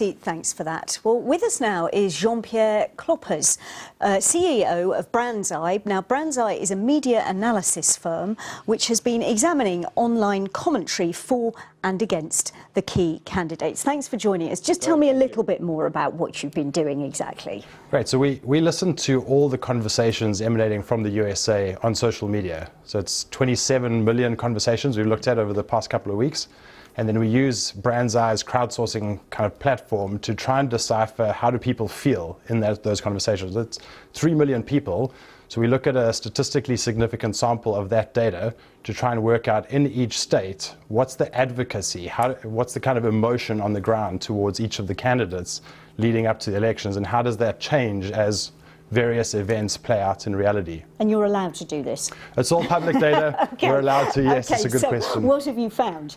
Thanks for that. Well, with us now is Jean-Pierre Kloppers, CEO of BrandsEye. Now, BrandsEye is a media analysis firm which has been examining online commentary for and against the key candidates. Thanks for joining us. Just tell me a little bit more about what you've been doing exactly. Great. So we listen to all the conversations emanating from the USA on social media. So it's 27 million conversations we've looked at over the past couple of weeks. And then we use BrandsEye's crowdsourcing kind of platform to try and decipher how do people feel in those conversations. It's 3 million people. So we look at a statistically significant sample of that data to try and work out in each state, what's the advocacy, what's the kind of emotion on the ground towards each of the candidates leading up to the elections, and how does that change as various events play out in reality. And you're allowed to do this? It's all public data. Okay. We're allowed to, yes, it's a good question. What have you found?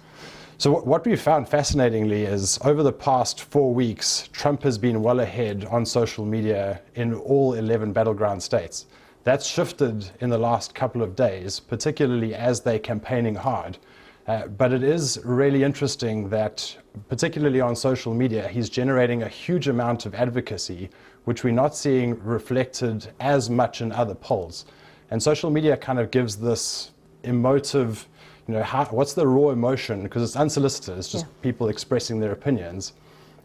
So what we found fascinatingly is over the past 4 weeks, Trump has been well ahead on social media in all 11 battleground states. That's shifted in the last couple of days, particularly as they're campaigning hard. But it is really interesting that, particularly on social media, he's generating a huge amount of advocacy, which we're not seeing reflected as much in other polls. And social media kind of gives this emotive, what's the raw emotion? Because it's unsolicited, it's just people expressing their opinions.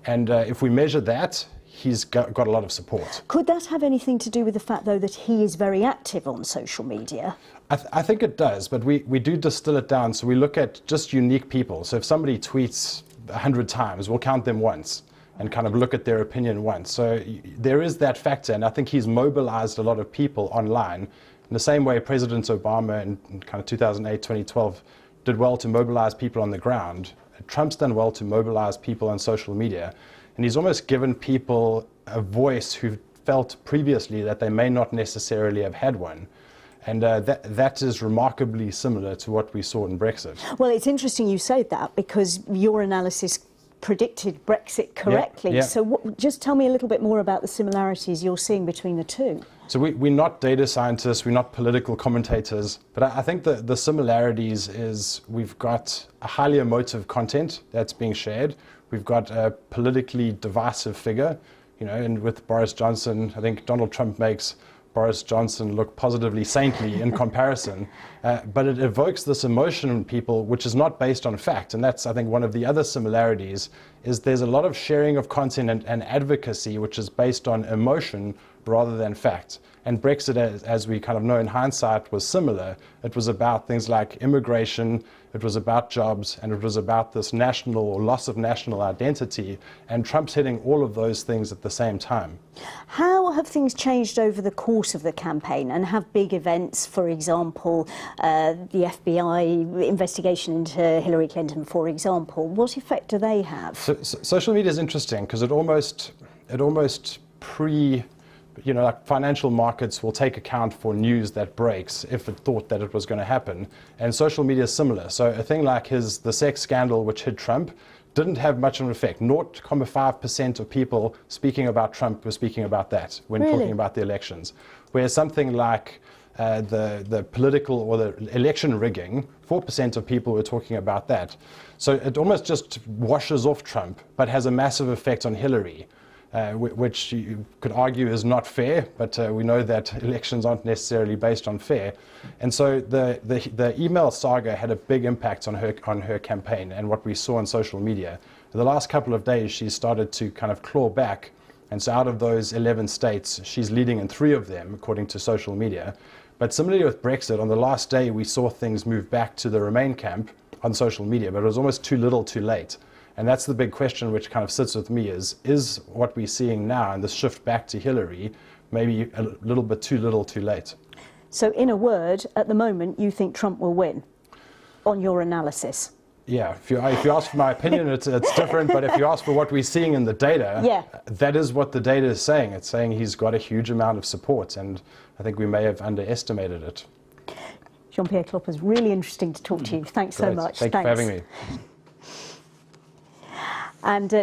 And if we measure that, he's got a lot of support. Could that have anything to do with the fact, though, that he is very active on social media? I think it does, but we do distill it down. So we look at just unique people. So if somebody tweets 100 times, we'll count them once and kind of look at their opinion once. So there is that factor, and I think he's mobilized a lot of people online. In the same way President Obama in kind of 2008, 2012 did well to mobilize people on the ground, Trump's done well to mobilize people on social media. And he's almost given people a voice who felt previously that they may not necessarily have had one. And that is remarkably similar to what we saw in Brexit. Well, it's interesting you say that, because your analysis predicted Brexit correctly. Yeah. So just tell me a little bit more about the similarities you're seeing between the two. So we're not data scientists, we're not political commentators, but I think the similarities is we've got a highly emotive content that's being shared. We've got a politically divisive figure, and with Boris Johnson, I think Donald Trump makes Boris Johnson look positively saintly in comparison, but it evokes this emotion in people which is not based on fact. And that's, I think, one of the other similarities is there's a lot of sharing of content and advocacy which is based on emotion rather than fact. And Brexit, as we kind of know in hindsight, was similar. It was about things like immigration, it was about jobs, and it was about this national or loss of national identity. And Trump's hitting all of those things at the same time. How have things changed over the course of the campaign? And have big events, for example, the FBI investigation into Hillary Clinton, for example, what effect do they have? So social media is interesting because it almost like financial markets will take account for news that breaks if it thought that it was going to happen. And social media is similar. So a thing like the sex scandal which hit Trump didn't have much of an effect. 0.5% of people speaking about Trump were speaking about that when talking about the elections. Whereas something like the political or the election rigging, 4% of people were talking about that. So it almost just washes off Trump, but has a massive effect on Hillary. Which you could argue is not fair, but we know that elections aren't necessarily based on fair. And so the email saga had a big impact on her campaign and what we saw on social media. In the last couple of days, she started to kind of claw back. And so out of those 11 states, she's leading in 3 of them, according to social media. But similarly with Brexit, on the last day, we saw things move back to the Remain camp on social media, but it was almost too little too late. And that's the big question which kind of sits with me is what we're seeing now and this shift back to Hillary maybe a little bit too little too late? So in a word, at the moment, you think Trump will win on your analysis? Yeah, if you ask for my opinion, it's different, but if you ask for what we're seeing in the data, that is what the data is saying. It's saying he's got a huge amount of support, and I think we may have underestimated it. Jean-Pierre Kloppers, really interesting to talk to you. Thanks so much. Thank you for having me. And